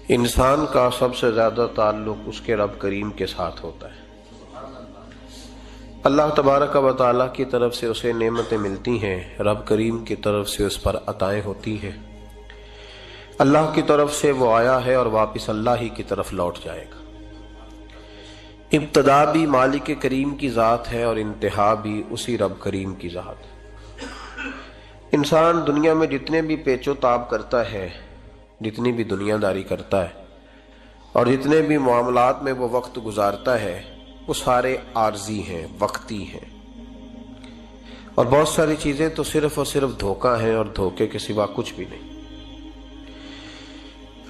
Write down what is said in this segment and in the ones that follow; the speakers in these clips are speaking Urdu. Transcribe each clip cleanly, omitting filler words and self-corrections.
انسان کا سب سے زیادہ تعلق اس کے رب کریم کے ساتھ ہوتا ہے۔ اللہ تبارک و تعالیٰ کی طرف سے اسے نعمتیں ملتی ہیں، رب کریم کی طرف سے اس پر عطائیں ہوتی ہیں۔ اللہ کی طرف سے وہ آیا ہے اور واپس اللہ ہی کی طرف لوٹ جائے گا۔ ابتدا بھی مالک کریم کی ذات ہے اور انتہا بھی اسی رب کریم کی ذات ہے۔ انسان دنیا میں جتنے بھی پیچ و تاب کرتا ہے، جتنی بھی دنیا داری کرتا ہے اور جتنے بھی معاملات میں وہ وقت گزارتا ہے، وہ سارے عارضی ہیں، وقتی ہیں، اور بہت ساری چیزیں تو صرف اور صرف دھوکہ ہیں اور دھوکے کے سوا کچھ بھی نہیں۔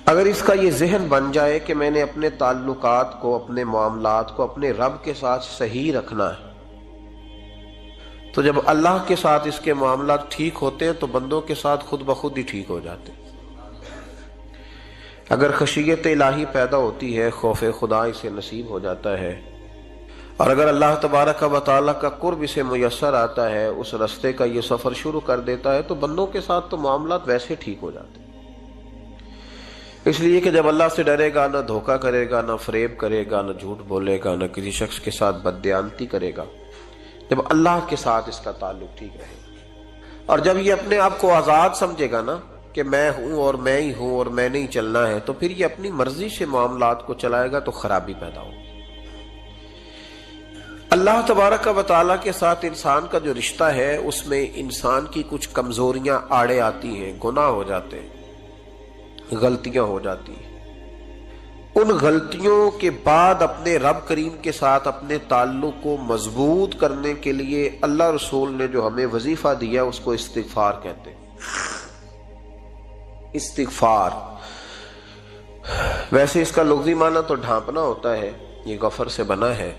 اگر اس کا یہ ذہن بن جائے کہ میں نے اپنے تعلقات کو، اپنے معاملات کو اپنے رب کے ساتھ صحیح رکھنا ہے، تو جب اللہ کے ساتھ اس کے معاملات ٹھیک ہوتے ہیں تو بندوں کے ساتھ خود بخود ہی ٹھیک ہو جاتے ہیں۔ اگر خشیت الہی پیدا ہوتی ہے، خوف خدا اسے نصیب ہو جاتا ہے، اور اگر اللہ تبارک و تعالیٰ کا قرب اسے میسر آتا ہے، اس رستے کا یہ سفر شروع کر دیتا ہے، تو بندوں کے ساتھ تو معاملات ویسے ٹھیک ہو جاتے ہیں۔ اس لیے کہ جب اللہ سے ڈرے گا، نہ دھوکہ کرے گا، نہ فریب کرے گا، نہ جھوٹ بولے گا، نہ کسی شخص کے ساتھ بددیانتی کرے گا، جب اللہ کے ساتھ اس کا تعلق ٹھیک رہے گا، اور جب یہ اپنے آپ کو آزاد سمجھے گا نا کہ میں ہوں اور میں ہی ہوں اور میں نہیں چلنا ہے، تو پھر یہ اپنی مرضی سے معاملات کو چلائے گا تو خرابی پیدا ہوگی۔ اللہ تبارک و تعالیٰ کے ساتھ انسان کا جو رشتہ ہے، اس میں انسان کی کچھ کمزوریاں آڑے آتی ہیں، گناہ ہو جاتے ہیں، غلطیاں ہو جاتی ہیں۔ ان غلطیوں کے بعد اپنے رب کریم کے ساتھ اپنے تعلق کو مضبوط کرنے کے لیے اللہ رسول نے جو ہمیں وظیفہ دیا اس کو استغفار کہتے ہیں۔ استغفار ویسے اس کا لفظی معنی تو ڈھانپنا ہوتا ہے، یہ غفر سے بنا ہے،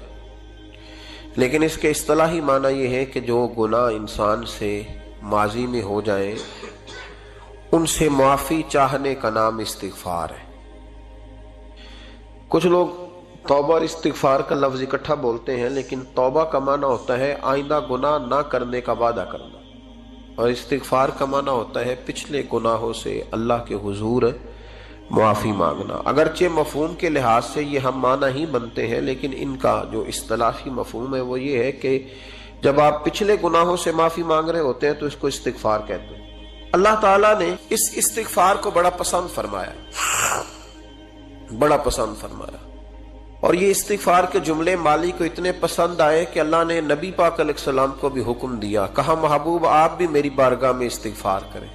لیکن اس کے اصطلاحی معنی یہ ہے کہ جو گناہ انسان سے ماضی میں ہو جائیں ان سے معافی چاہنے کا نام استغفار ہے۔ کچھ لوگ توبہ اور استغفار کا لفظ اکٹھا بولتے ہیں، لیکن توبہ کا معنی ہوتا ہے آئندہ گناہ نہ کرنے کا وعدہ کرنا، اور استغفار کا معنی ہوتا ہے پچھلے گناہوں سے اللہ کے حضور معافی مانگنا۔ اگرچہ مفہوم کے لحاظ سے یہ ہم معنی ہی بنتے ہیں، لیکن ان کا جو اصطلاحی مفہوم ہے وہ یہ ہے کہ جب آپ پچھلے گناہوں سے معافی مانگ رہے ہوتے ہیں تو اس کو استغفار کہتے ہیں۔ اللہ تعالیٰ نے اس استغفار کو بڑا پسند فرمایا، بڑا پسند فرمایا، اور یہ استغفار کے جملے مالی کو اتنے پسند آئے کہ اللہ نے نبی پاک علیہ السلام کو بھی حکم دیا، کہا محبوب آپ بھی میری بارگاہ میں استغفار کریں۔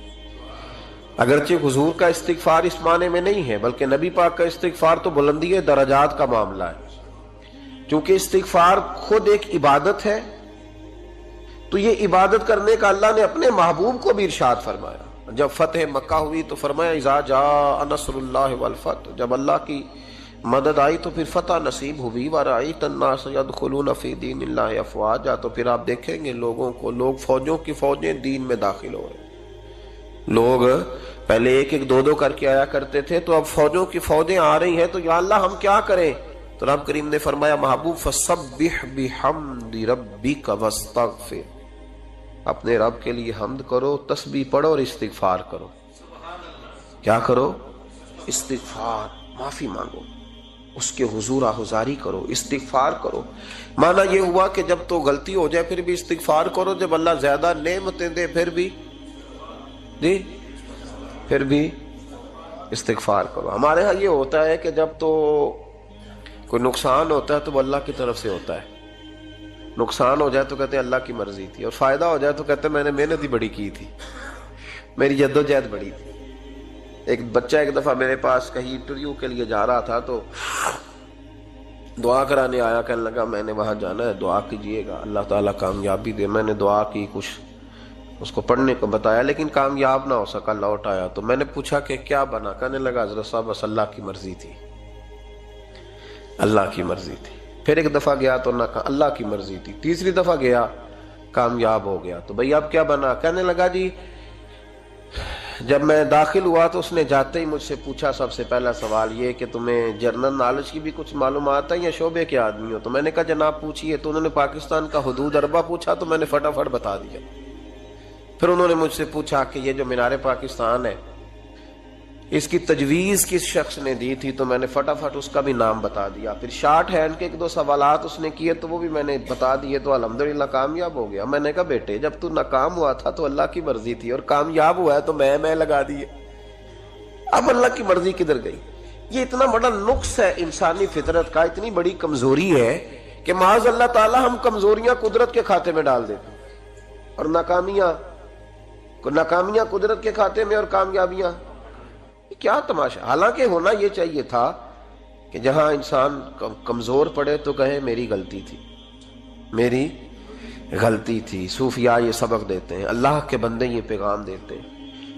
اگرچہ حضور کا استغفار اس معنی میں نہیں ہے، بلکہ نبی پاک کا استغفار تو بلندی درجات کا معاملہ ہے، چونکہ استغفار خود ایک عبادت ہے، تو یہ عبادت کرنے کا اللہ نے اپنے محبوب کو بھی ارشاد فرمایا۔ جب فتح مکہ ہوئی تو فرمایا اذا جاء نصر اللہ والفتح، جب اللہ کی مدد آئی تو پھر فتح نصیب ہوئی، ورأیت الناس یدخلون فی دین اللہ افواجا، تو پھر آپ دیکھیں گے لوگوں کو، لوگ فوجوں کی فوجیں دین میں داخل ہو رہے ہیں۔ لوگ پہلے ایک ایک دو دو کر کے آیا کرتے تھے، تو اب فوجوں کی فوجیں آ رہی ہیں، تو یا اللہ ہم کیا کریں؟ تو رب کریم نے فرمایا محبوب فسبح بحمد ربک واستغفر، اپنے رب کے لیے حمد کرو، تسبیح پڑھو اور استغفار کرو۔ کیا کرو؟ استغفار، معافی مانگو، اس کے حضور آہذاری کرو، استغفار کرو۔ معنی یہ ہوا کہ جب تو غلطی ہو جائے پھر بھی استغفار کرو، جب اللہ زیادہ نعمتیں دے پھر بھی پھر بھی استغفار کرو۔ ہمارے ہاں یہ ہوتا ہے کہ جب تو کوئی نقصان ہوتا ہے تو وہ اللہ کی طرف سے ہوتا ہے، نقصان ہو جائے تو کہتے ہیں اللہ کی مرضی تھی، اور فائدہ ہو جائے تو کہتے ہیں میں نے محنت ہی بڑی کی تھی، میری جدوجہد بڑی تھی۔ ایک بچہ ایک دفعہ میرے پاس کہیں انٹرویو کے لیے جا رہا تھا، تو دعا کرانے آیا، کہنے لگا میں نے وہاں جانا ہے، دعا کیجئے گا اللہ تعالیٰ کامیابی دے۔ میں نے دعا کی، کچھ اس کو پڑھنے کو بتایا، لیکن کامیاب نہ ہو سکا، لوٹ آیا۔ تو میں نے پوچھا کہ کیا بنا؟ کہنے لگا حضرت صاحب بس اللہ کی مرضی تھی، اللہ کی مرضی تھی۔ پھر ایک دفعہ گیا تو نہ کہا اللہ کی مرضی تھی، تیسری دفعہ گیا کامیاب ہو گیا۔ تو بھئی اب کیا بنا؟ کہنے لگا جی جب میں داخل ہوا تو اس نے جاتے ہی مجھ سے پوچھا سب سے پہلا سوال یہ کہ تمہیں جنرل نالج کی بھی کچھ معلومات ہے یا شعبے کے آدمی ہو؟ تو میں نے کہا جناب پوچھئے۔ تو انہوں نے پاکستان کا حدود اربہ پوچھا تو میں نے فٹافٹ بتا دیا۔ پھر انہوں نے مجھ سے پوچھا کہ یہ جو مینار پاکستان ہے اس کی تجویز کس شخص نے دی تھی تو میں نے فٹافٹ اس کا بھی نام بتا دیا. پھر شارٹ ہینڈ کے 1-2 سوالات اس نے کیے تو وہ بھی میں نے بتا دیے تو الحمدللہ کامیاب ہو گیا. میں نے کہا بیٹے جب تو ناکام ہوا تھا تو اللہ کی مرضی تھی اور کامیاب ہوا ہے تو میں لگا دیے. اب اللہ کی مرضی کدھر گئی؟ یہ اتنا بڑا نقص ہے انسانی فطرت کا، اتنی بڑی کمزوری ہے کہ معاذ اللہ تعالی ہم کمزوریاں قدرت کے کھاتے میں ڈال دیتے اور ناکامیاں قدرت کے کھاتے میں اور کامیابیاں. کیا تماشا؟ حالانکہ ہونا یہ چاہیے تھا کہ جہاں انسان کمزور پڑے تو کہے میری غلطی تھی. صوفیاء یہ سبق دیتے ہیں، اللہ کے بندے یہ پیغام دیتے ہیں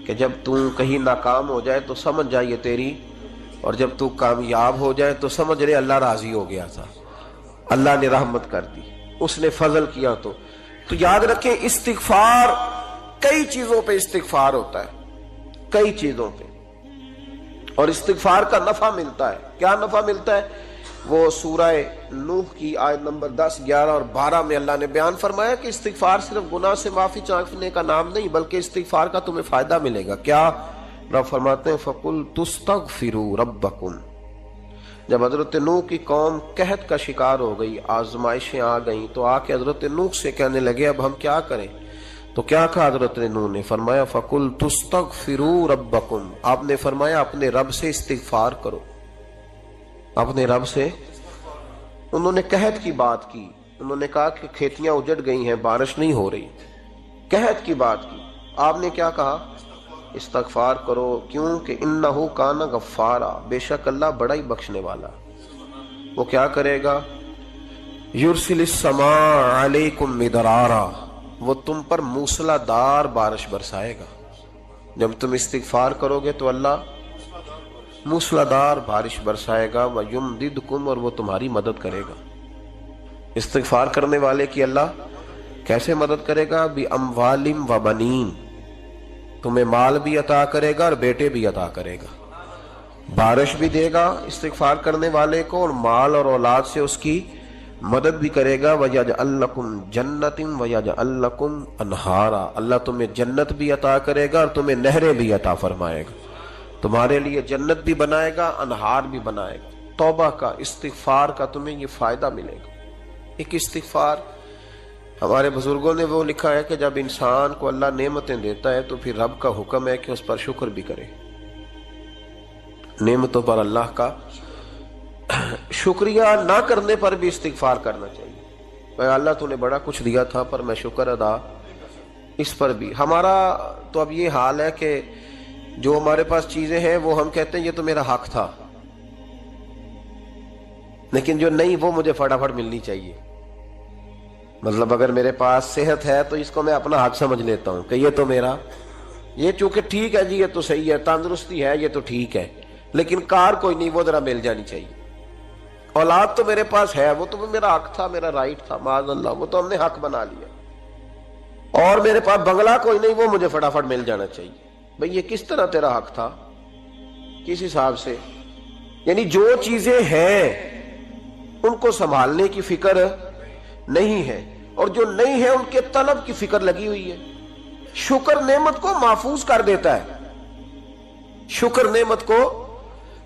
کہ جب تو کہیں ناکام ہو جائے تو سمجھ جائے تیری، اور جب تو کامیاب ہو جائے تو سمجھ رہے اللہ راضی ہو گیا تھا، اللہ نے رحمت کر دی، اس نے فضل کیا. تو یاد رکھیں استغفار، کئی چیزوں پہ استغفار ہوتا ہے، کئی چیزوں پہ، اور استغفار کا نفع ملتا ہے. کیا نفع ملتا ہے؟ وہ سورہ نوح کی آیت نمبر 10، 11 اور 12 میں اللہ نے بیان فرمایا کہ استغفار صرف گناہ سے معافی چاہنے کا نام نہیں بلکہ استغفار کا تمہیں فائدہ ملے گا. کیا؟ رب فرماتے ہیں فَقُلْتُ اسْتَغْفِرُوا رَبَّكُمْ. جب حضرت نوح کی قوم قحط کا شکار ہو گئی، آزمائشیں آ گئیں، تو آ کے حضرت نوح سے کہنے لگے اب ہم کیا کریں؟ تو کیا کہا حضرت نوح نے؟ فرمایا فَقُلْتُ اسْتَغْفِرُوا رَبَّكُمْ. آپ نے فرمایا اپنے رب سے استغفار کرو، اپنے رب سے. انہوں نے قحط کی بات کی، انہوں نے کہا کہ کھیتیاں اجڑ گئی ہیں، بارش نہیں ہو رہی، قحط کی بات کی. آپ نے کیا کہا؟ استغفار کرو. کیوں کہ انہو کان غفارا، بے شک اللہ بڑا ہی بخشنے والا. وہ کیا کرے گا؟ یرسل السماء علیکم مدرارا، وہ تم پر موسلا دار بارش برسائے گا. جب تم استغفار کرو گے تو اللہ موسلا دار بارش برسائے گا. وَيُمْدِدْكُمْ، اور وہ تمہاری مدد کرے گا. استغفار کرنے والے کی اللہ کیسے مدد کرے گا؟ بِأَمْوَالٍ وَبَنِينَ، تمہیں مال بھی عطا کرے گا اور بیٹے بھی عطا کرے گا. بارش بھی دے گا استغفار کرنے والے کو، اور مال اور اولاد سے اس کی مدد بھی کرے گا. وَيَجْعَلْ لَكُمْ جَنَّةٍ وَيَجْعَلْ لَكُمْ أَنْهَارًا، اللہ تمہیں جنت بھی عطا کرے گا اور تمہیں نہریں بھی عطا فرمائے گا. تمہارے لیے جنت بھی بنائے گا، انہار بھی بنائے گا. توبہ کا، استغفار کا تمہیں یہ فائدہ ملے گا. ایک استغفار، ہمارے بزرگوں نے وہ لکھا ہے کہ جب انسان کو اللہ نعمتیں دیتا ہے تو پھر رب کا حکم ہے کہ اس پر شکر بھی کرے. نعمتوں پر اللہ کا شکریہ نہ کرنے پر بھی استغفار کرنا چاہیے. بھائی اللہ تو نے بڑا کچھ دیا تھا پر میں شکر ادا اس پر بھی. ہمارا تو اب یہ حال ہے کہ جو ہمارے پاس چیزیں ہیں وہ ہم کہتے ہیں یہ تو میرا حق تھا، لیکن جو نہیں وہ مجھے فٹافٹ ملنی چاہیے. مطلب اگر میرے پاس صحت ہے تو اس کو میں اپنا حق سمجھ لیتا ہوں کہ یہ تو میرا، یہ چونکہ ٹھیک ہے جی، یہ تو صحیح ہے، تندرستی ہے یہ تو ٹھیک ہے، لیکن کار کوئی نہیں، وہ ذرا مل جانی چاہیے. اولاد تو میرے پاس ہے، وہ تو میرا حق تھا، میرا رائٹ تھا، معاذ اللہ وہ تو ہم نے حق بنا لیا. اور میرے پاس بنگلہ کوئی نہیں، وہ مجھے فٹافٹ مل جانا چاہیے. بھئی یہ کس طرح تیرا حق تھا؟ کس حساب سے؟ یعنی جو چیزیں ہیں ان کو سنبھالنے کی فکر نہیں ہے، اور جو نہیں ہے ان کے طلب کی فکر لگی ہوئی ہے. شکر نعمت کو محفوظ کر دیتا ہے، شکر نعمت کو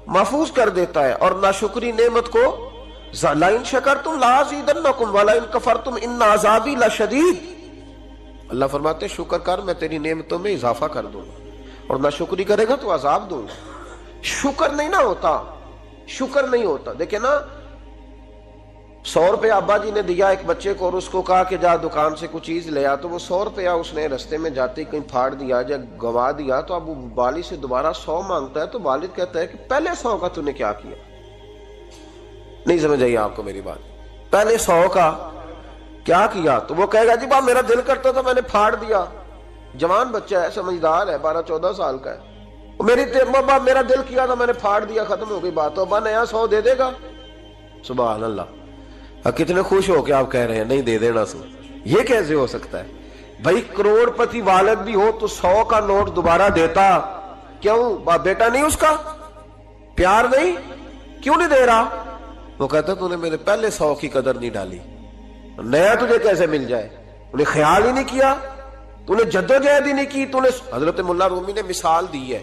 محفوظ کر دیتا ہے، اور ناشکری نعمت کو لَئِن شَكَرْتُمْ لَأَزِيدَنَّكُمْ وَلَئِن كَفَرْتُمْ إِنَّ عَذَابِي لَشَدِيدٌ. اللہ فرماتے ہیں شکر کر، میں تیری نعمتوں میں اضافہ کر دوں گا، اور ناشکری کرے گا تو عذاب دوں گا. شکر نہیں نہ ہوتا، شکر نہیں ہوتا. دیکھیں نا، 100 روپے ابا جی نے دیا ایک بچے کو اور اس کو کہا کہ جا دکان سے کچھ چیز لے آ، تو وہ 100 روپیہ اس نے رستے میں جاتے کہیں پھاڑ دیا، جب گوا دیا تو اب وہ والد سے دوبارہ 100 مانگتا ہے. تو والد کہتا ہے کہ پہلے 100 کا تو نے کیا کیا؟ نہیں سمجھ آئی آپ کو میری بات؟ پہلے 100 کا کیا کیا؟ تو وہ کہے گا جی میرا دل کرتا تھا میں نے پھاڑ دیا. جوان بچہ ہے، سمجھدار ہے، 12-14 سال کا ہے. میرا دل کیا تھا میں نے پھاڑ دیا، ختم ہو گئی بات. تو ابا نیا 100 دے دے گا. سبحان اللہ. کتنے خوش ہو کے آپ کہہ رہے ہیں نہیں دے دینا سو. یہ کیسے ہو سکتا ہے؟ بھائی کروڑ پتی والد بھی ہو تو 100 کا نوٹ دوبارہ دیتا کیوں؟ بیٹا نہیں اس کا پیار نہیں، کیوں نہیں دے رہا؟ وہ کہتا تو نے میرے پہلے 100 کی قدر نہیں ڈالی، نیا تجھے کیسے مل جائے؟ انہیں خیال ہی نہیں کیا، تو نے جدوجہد ہی نہیں کی. تو نے حضرت ملا رومی نے مثال دی ہے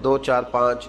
2 4 5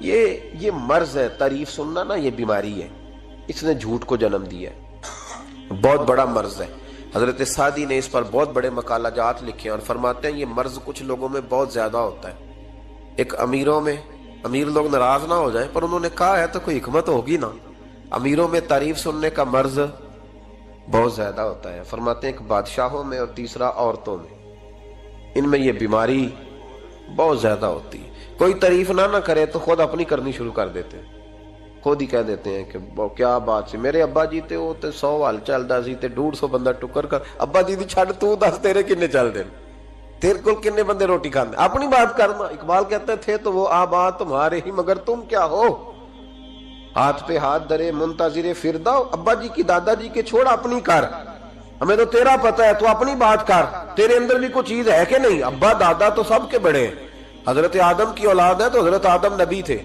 یہ مرض ہے، تعریف سننا نا یہ بیماری ہے، اس نے جھوٹ کو جنم دیا ہے، بہت بڑا مرض ہے۔ حضرت سعدی نے اس پر بہت بڑے مقالہ جات لکھے اور فرماتے ہیں یہ مرض کچھ لوگوں میں بہت زیادہ ہوتا ہے۔ ایک امیروں میں، امیر لوگ ناراض نہ ہو جائیں پر انہوں نے کہا ہے تو کوئی حکمت ہوگی نا، امیروں میں تعریف سننے کا مرض بہت زیادہ ہوتا ہے۔ فرماتے ہیں ایک بادشاہوں میں اور تیسرا عورتوں میں، ان میں یہ بیماری بہت زیادہ ہوتی ہے۔ کوئی تعریف نہ کرے تو خود اپنی کرنی شروع کر دیتے ہیں، خود ہی کہہ دیتے ہیں کہ کیا بات سی، میرے ابا جی تے وہ تے 100 حال چلدا سی تے 150 بندہ ٹکر کر، ابا جی دی چھڑ تو دس تیرے کنے چل دے، تیرے کول کنے بندے روٹی کھاندے، اپنی بات کرنا۔ اقبال کہتے تھے تو وہ آباد تمہارے ہی مگر تم کیا ہو، ہاتھ پہ ہاتھ درے منتظر فرداؤ، ابا جی کی دادا جی کے چھوڑ اپنی کر، ہمیں تو تیرا پتہ ہے تو اپنی بات کر، تیرے اندر بھی کوئی چیز ہے کہ نہیں۔ ابا دادا تو سب کے بڑے ہیں، حضرت آدم کی اولاد ہے تو حضرت آدم نبی تھے،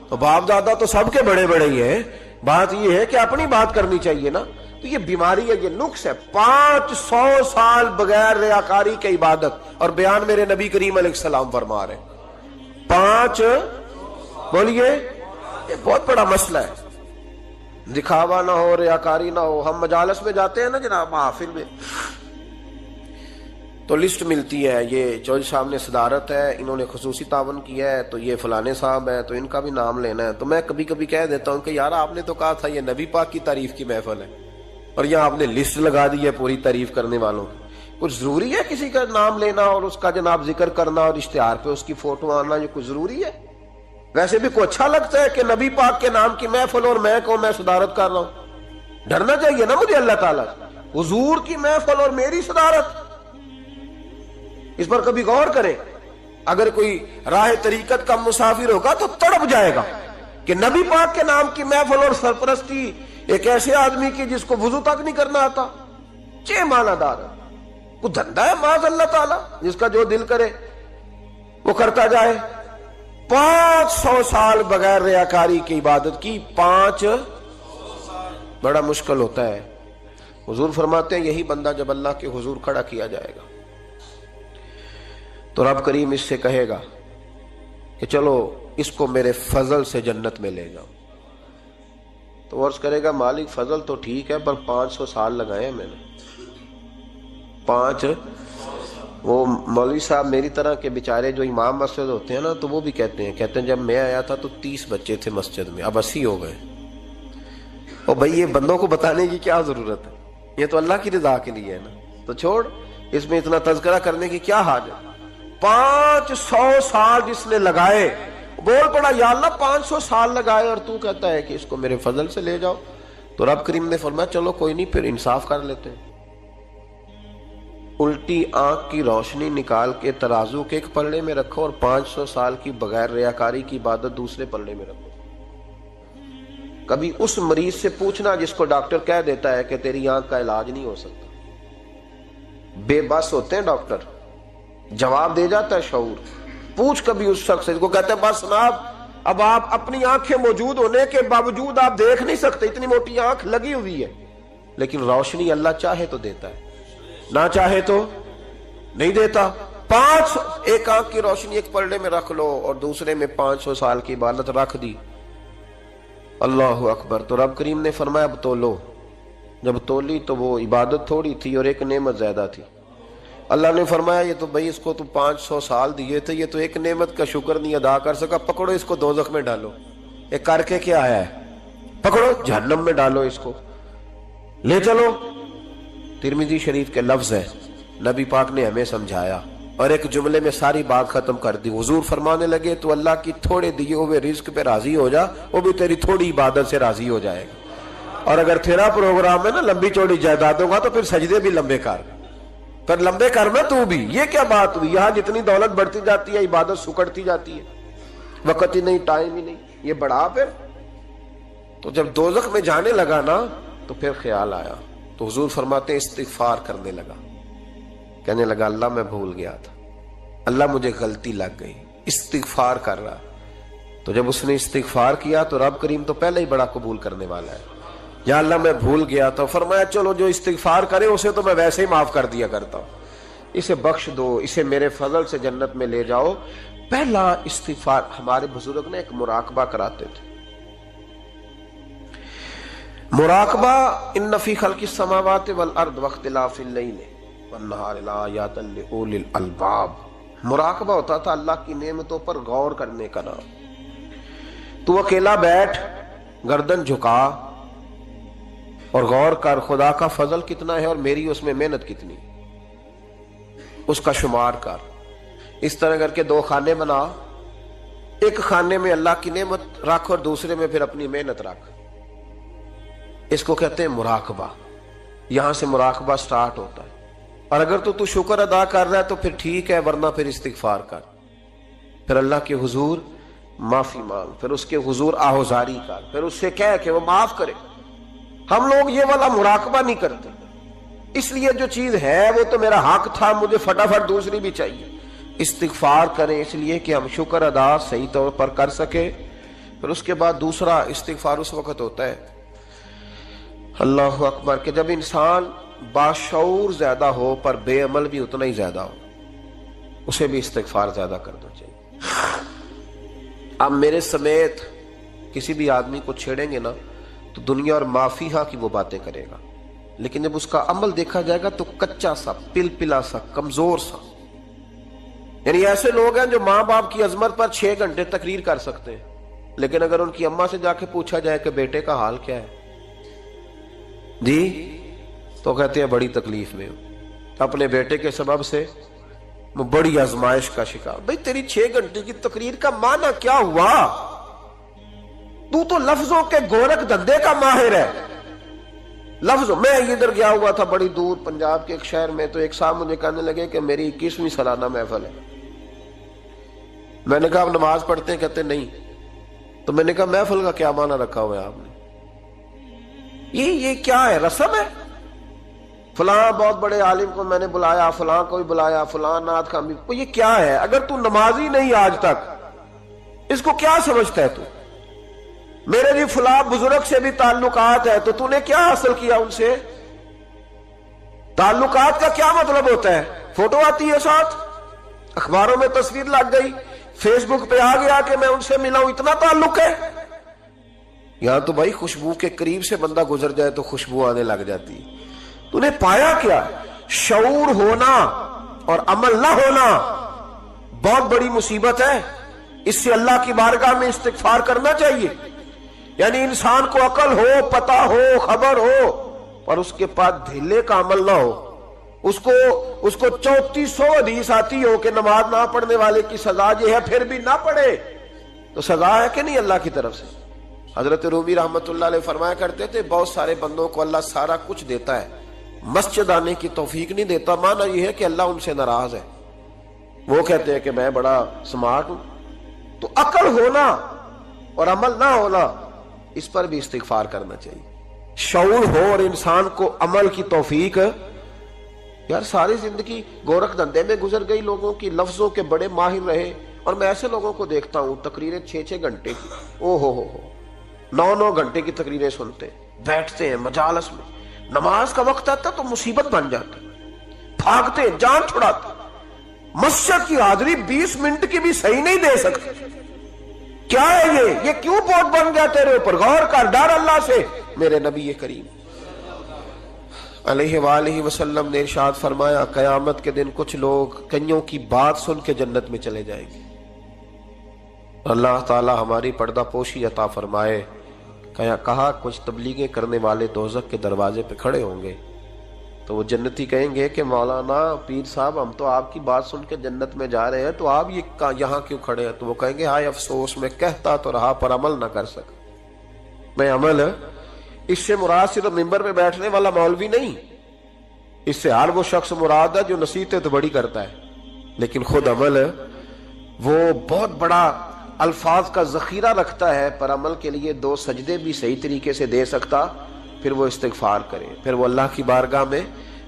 تو باپ دادا تو سب کے بڑے بڑے ہی ہیں، بات یہ ہے کہ اپنی بات کرنی چاہیے نا۔ تو یہ بیماری ہے، یہ نقص ہے۔ 500 سال بغیر ریاکاری کی عبادت، اور بیان میرے نبی کریم علیہ السلام فرما رہے ہیں 5، بولیے، یہ بہت بڑا مسئلہ ہے۔ دکھاوا نہ ہو، ریاکاری نہ ہو۔ ہم مجالس میں جاتے ہیں نا جناب، محافل میں، تو لسٹ ملتی ہے، یہ چودھری صاحب نے صدارت ہے، انہوں نے خصوصی تعاون کیا ہے، تو یہ فلانے صاحب ہے تو ان کا بھی نام لینا ہے۔ تو میں کبھی کبھی کہہ دیتا ہوں کہ یار آپ نے تو کہا تھا یہ نبی پاک کی تعریف کی محفل ہے، اور یہاں آپ نے لسٹ لگا دی ہے پوری تعریف کرنے والوں کی۔ کچھ ضروری ہے کسی کا نام لینا اور اس کا جناب ذکر کرنا اور اشتہار پہ اس کی فوٹو آنا، یہ کچھ ضروری ہے؟ ویسے بھی کوئی اچھا لگتا ہے کہ نبی پاک کے نام کی محفل اور میں صدارت کر رہا ہوں؟ ڈرنا چاہیے نا مجھے اللہ تعالیٰ، حضور کی محفل اور میری صدارت، اس پر کبھی غور کریں۔ اگر کوئی راہ طریقت کا مسافر ہوگا تو تڑپ جائے گا کہ نبی پاک کے نام کی محفل اور سرپرستی ایک ایسے آدمی کی جس کو وضو تک نہیں کرنا آتا، چھ معنی دار ہے، وہ دھندا ہے معاذ اللہ تعالیٰ، جس کا جو دل کرے وہ کرتا جائے۔ 500 سال بغیر ریاکاری کی عبادت کی، 5 بڑا مشکل ہوتا ہے۔ حضور فرماتے ہیں یہی بندہ جب اللہ کے حضور کھڑا کیا جائے گا تو رب کریم اس سے کہے گا کہ چلو اس کو میرے فضل سے جنت میں لے جاؤ، تو عرض کرے گا مالک فضل تو ٹھیک ہے پر 500 سال لگائے ہیں میں نے، 5۔ وہ مولوی صاحب میری طرح کے بیچارے جو امام مسجد ہوتے ہیں نا، تو وہ بھی کہتے ہیں جب میں آیا تھا تو 30 بچے تھے مسجد میں، اب 80 ہو گئے۔ اور بھائی یہ بندوں کو بتانے کی کیا ضرورت ہے، یہ تو اللہ کی رضا کے لیے ہے نا، تو چھوڑ اس میں اتنا تذکرہ کرنے کی کیا حاجت۔ 500 سال جس نے لگائے، بول پڑا یا اللہ 500 سال لگائے اور تو کہتا ہے کہ اس کو میرے فضل سے لے جاؤ، تو رب کریم نے فرمایا چلو کوئی نہیں، پھر انصاف کر لیتے ہیں، الٹی آنکھ کی روشنی نکال کے ترازو کے ایک پلڑے میں رکھو اور 500 سال کی بغیر ریاکاری کی عبادت دوسرے پلڑے میں رکھو۔ کبھی اس مریض سے پوچھنا جس کو ڈاکٹر کہہ دیتا ہے کہ تیری آنکھ کا علاج نہیں ہو سکتا، بے بس ہوتے ہیں ڈاکٹر، جواب دے جاتا ہے شعور۔ پوچھ کبھی اس شخص سے کو کہتے ہیں بس جناب اب آپ اپنی آنکھیں موجود ہونے کے باوجود آپ دیکھ نہیں سکتے، اتنی موٹی آنکھ لگی ہوئی ہے، لیکن روشنی اللہ چاہے تو دیتا ہے، نہ چاہے تو نہیں دیتا۔ 5 ایک آنکھ کی روشنی ایک پلڑے میں رکھ لو اور دوسرے میں 500 سال کی عبادت رکھ دی، اللہ اکبر۔ تو رب کریم نے فرمایا اب تولو، جب تولی تو وہ عبادت تھوڑی تھی اور ایک نعمت زیادہ تھی۔ اللہ نے فرمایا یہ تو بھائی اس کو تو 500 سال دیے تھے، یہ تو ایک نعمت کا شکر نہیں ادا کر سکا، پکڑو اس کو دوزخ میں ڈالو۔ ایک کر کے کیا آیا ہے، پکڑو جہنم میں ڈالو، اس کو لے چلو۔ ترمذی شریف کے لفظ ہے، نبی پاک نے ہمیں سمجھایا اور ایک جملے میں ساری بات ختم کر دی۔ حضور فرمانے لگے تو اللہ کی تھوڑے دیے ہوئے رزق پہ راضی ہو جا، وہ بھی تیری تھوڑی عبادت سے راضی ہو جائے گا۔ اور اگر تیرا پروگرام ہے نا لمبی چوڑی جائیدادوں کا، تو پھر سجدے بھی لمبے کر، پھر لمبے کرنا تو بھی۔ یہ کیا بات ہوئی، یہاں جتنی دولت بڑھتی جاتی ہے عبادت سکڑتی جاتی ہے، وقت ہی نہیں، ٹائم ہی نہیں، یہ بڑھا پھر۔ تو جب دوزخ میں جانے لگا نا تو پھر خیال آیا، تو حضور فرماتے ہیں استغفار کرنے لگا، کہنے لگا اللہ میں بھول گیا تھا، اللہ مجھے غلطی لگ گئی، استغفار کر رہا۔ تو جب اس نے استغفار کیا تو رب کریم تو پہلے ہی بڑا قبول کرنے والا ہے، یا اللہ میں بھول گیا تو فرمایا چلو جو استغفار کرے اسے تو میں ویسے ہی معاف کر دیا کرتا ہوں، اسے بخش دو، اسے میرے فضل سے جنت میں لے جاؤ۔ پہلا استغفار ہمارے بزرگ نے ایک مراقبہ کراتے تھے. مراقبہ ان فی خلق السماوات والارض واختلاف اللیل والنہار لآیات لأولی الالباب. مراقبہ ہوتا تھا اللہ کی نعمتوں پر غور کرنے کا نام. تو اکیلا بیٹھ، گردن جھکا اور غور کر خدا کا فضل کتنا ہے اور میری اس میں محنت کتنی، اس کا شمار کر. اس طرح کر کے دو خانے بنا، ایک خانے میں اللہ کی نعمت رکھ اور دوسرے میں پھر اپنی محنت رکھ. اس کو کہتے ہیں مراقبہ. یہاں سے مراقبہ سٹارٹ ہوتا ہے. اور اگر تو شکر ادا کر رہا ہے تو پھر ٹھیک ہے، ورنہ پھر استغفار کر، پھر اللہ کے حضور معافی مانگ، پھر اس کے حضور آہوزاری کر، پھر اس سے کہہ کہ وہ معاف کرے. ہم لوگ یہ والا مراقبہ نہیں کرتے، اس لیے جو چیز ہے وہ تو میرا حق تھا، مجھے فٹافٹ دوسری بھی چاہیے. استغفار کریں اس لیے کہ ہم شکر ادا صحیح طور پر کر سکے. پھر اس کے بعد دوسرا استغفار اس وقت ہوتا ہے اللہ اکبر کہ جب انسان باشعور زیادہ ہو پر بے عمل بھی اتنا ہی زیادہ ہو، اسے بھی استغفار زیادہ کرنا چاہیے. اب میرے سمیت کسی بھی آدمی کو چھیڑیں گے نا تو دنیا اور معافی ہاں کی وہ باتیں کرے گا، لیکن جب اس کا عمل دیکھا جائے گا تو کچا سا، پلپلا سا، کمزور سا. یعنی ایسے لوگ ہیں جو ماں باپ کی عظمت پر 6 گھنٹے تقریر کر سکتے ہیں، لیکن اگر ان کی اماں سے جا کے پوچھا جائے کہ بیٹے کا حال کیا ہے جی، تو کہتے ہیں بڑی تکلیف میں ہوں، اپنے بیٹے کے سبب سے بڑی آزمائش کا شکار. بھئی تیری 6 گھنٹے کی تقریر کا معنی کیا ہوا؟ تو لفظوں کے گورکھ دھندے کا ماہر ہے. لفظوں میں ادھر گیا ہوا تھا بڑی دور پنجاب کے ایک شہر میں، تو ایک صاحب مجھے کہنے لگے کہ میری 21ویں سالانہ محفل ہے. میں نے کہا آپ نماز پڑھتے ہیں؟ کہتے نہیں. تو میں نے کہا محفل کا کیا معنی رکھا ہوا ہے آپ نے؟ یہ کیا ہے؟ رسم ہے؟ فلاں بہت بڑے عالم کو میں نے بلایا، فلاں کو بھی بلایا، فلاں نعت خواں بھی. یہ کیا ہے؟ اگر تو نمازی نہیں آج تک، اس کو کیا سمجھتا ہے تو؟ میرے بھی فلاں بزرگ سے بھی تعلقات ہے، تو نے کیا حاصل کیا ان سے؟ تعلقات کا کیا مطلب ہوتا ہے؟ فوٹو آتی ہے ساتھ، اخباروں میں تصویر لگ گئی، فیس بک پہ آ گیا کہ میں ان سے ملا ہوں، اتنا تعلق ہے. یہاں تو بھائی خوشبو کے قریب سے بندہ گزر جائے تو خوشبو آنے لگ جاتی. تو نے پایا کیا؟ شعور ہونا اور عمل نہ ہونا بہت بڑی مصیبت ہے. اس سے اللہ کی بارگاہ میں استغفار کرنا چاہیے. یعنی انسان کو عقل ہو، پتہ ہو، خبر ہو، اور اس کے پاس دھیلے کا عمل نہ ہو. اس کو 3400 حدیث آتی ہو کہ نماز نہ پڑھنے والے کی سزا یہ ہے، پھر بھی نہ پڑھے تو سزا ہے کہ نہیں اللہ کی طرف سے؟ حضرت رومی رحمت اللہ علیہ فرمایا کرتے تھے بہت سارے بندوں کو اللہ سارا کچھ دیتا ہے، مسجد آنے کی توفیق نہیں دیتا. معنی یہ ہے کہ اللہ ان سے ناراض ہے. وہ کہتے ہیں کہ میں بڑا سمارٹ ہوں. تو عقل ہونا اور عمل نہ ہونا، اس پر بھی استغفار کرنا چاہیے. شعور ہو اور انسان کو عمل کی توفیق. یار ساری زندگی گورکھ دھندے میں گزر گئی لوگوں کی، لفظوں کے بڑے ماہر رہے، اور میں ایسے لوگوں کو دیکھتا ہوں تقریریں 6 گھنٹے کی، او ہو 9 گھنٹے کی تقریریں سنتے بیٹھتے ہیں مجالس میں. نماز کا وقت آتا تو مصیبت بن جاتا، بھاگتے جان چھڑاتے. مسجد کی حاضری 20 منٹ کی بھی صحیح نہیں دے سکتے. کیا ہے یہ کیوں بہت بن گیا تیرے اوپر؟ غور کر، ڈر اللہ سے. میرے نبی کریم علیہ وآلہ وسلم نے ارشاد فرمایا قیامت کے دن کچھ لوگ کئیوں کی بات سن کے جنت میں چلے جائیں گے. اللہ تعالی ہماری پردہ پوشی عطا فرمائے. کہا کچھ تبلیغیں کرنے والے دوزخ کے دروازے پہ کھڑے ہوں گے تو وہ جنتی کہیں گے کہ مولانا پیر صاحب ہم تو آپ کی بات سن کے جنت میں جا رہے ہیں، تو آپ یہاں کیوں کھڑے ہیں؟ تو وہ کہیں گے ہائے افسوس، میں کہتا تو رہا پر عمل نہ کر سکا. میں عمل، اس سے مراد صرف ممبر پہ بیٹھنے والا مولوی نہیں، اس سے ہر وہ شخص مراد ہے جو نصیحتیں تو بڑی کرتا ہے لیکن خود عمل وہ بہت بڑا الفاظ کا ذخیرہ رکھتا ہے، پر عمل کے لیے 2 سجدے بھی صحیح طریقے سے دے سکتا. پھر وہ استغفار کرے، پھر وہ اللہ کی بارگاہ میں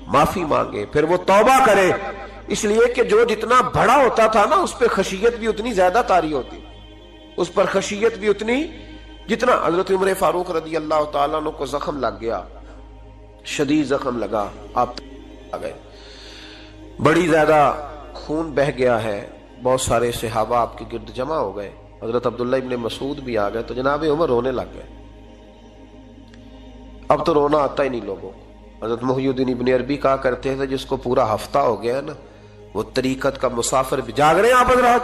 معافی مانگے، پھر وہ توبہ کرے. اس لیے کہ جو جتنا بڑا ہوتا تھا نا اس پہ خشیت بھی اتنی زیادہ طاری ہوتی، اس پر خشیت بھی اتنی جتنا. حضرت عمر فاروق رضی اللہ تعالیٰ عنہ کو زخم لگ گیا، شدید زخم لگا، آپ آ گئے، بڑی زیادہ خون بہ گیا ہے، بہت سارے صحابہ آپ کے گرد جمع ہو گئے، حضرت عبداللہ ابن مسعود بھی آ گئے، تو جناب عمر رونے لگ گئے۔ اب تو رونا آتا ہی نہیں لوگوں کو۔ حضرت محی الدین ابن عربی کہا کرتے تھے جس کو پورا ہفتہ ہو گیا نا وہ طریقت کا مسافر بھی، جاگ رہے ہیں آپ حضرات؟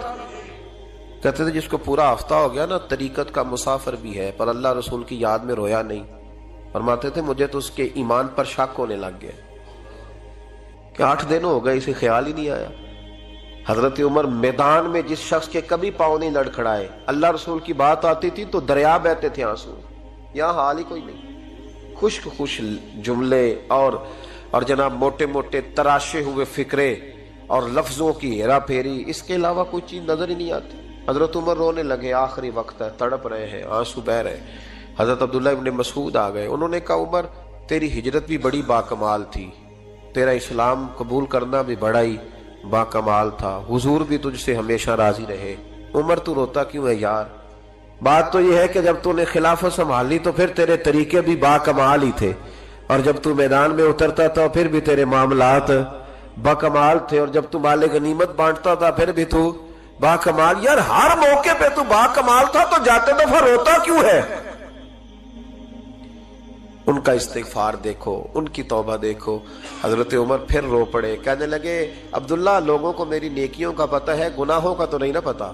کہتے تھے جس کو پورا ہفتہ ہو گیا نا طریقت کا مسافر بھی ہے، پر اللہ رسول کی یاد میں رویا نہیں۔ فرماتے تھے مجھے تو اس کے ایمان پر شک ہونے لگ گیا کہ 8 دن ہو گئے اسے خیال ہی نہیں آیا۔ حضرت عمر میدان میں جس شخص کے کبھی پاؤں نہیں لڑکھڑائے، اللہ رسول کی بات آتی تھی تو دریا بہتے تھے آنسو، یہاں حال ہی کوئی نہیں۔ خشک خوش جملے اور جناب موٹے موٹے تراشے ہوئے فکرے اور لفظوں کی ہیرا پھیری، اس کے علاوہ کوئی چیز نظر ہی نہیں آتی۔ حضرت عمر رونے لگے، آخری وقت ہے، تڑپ رہے ہیں، آنسو بہ رہے ہیں۔ حضرت عبداللہ ابن مسعود آ گئے، انہوں نے کہا عمر تیری ہجرت بھی بڑی باکمال تھی، تیرا اسلام قبول کرنا بھی بڑا ہی باکمال تھا، حضور بھی تجھ سے ہمیشہ راضی رہے۔ عمر تو روتا کیوں ہے یار؟ بات تو یہ ہے کہ جب تو نے خلافت سنبھالی تو پھر تیرے طریقے بھی باکمال ہی تھے، اور جب تو میدان میں اترتا تھا پھر بھی تیرے معاملات باکمال تھے، اور جب تو مال غنیمت بانٹتا تھا پھر بھی تو باکمال۔ یار ہر موقع پہ تو باکمال تھا تو جاتے دفعہ روتا کیوں ہے؟ ان کا استغفار دیکھو، ان کی توبہ دیکھو۔ حضرت عمر پھر رو پڑے، کہنے لگے عبداللہ لوگوں کو میری نیکیوں کا پتہ ہے، گناہوں کا تو نہیں نا پتہ،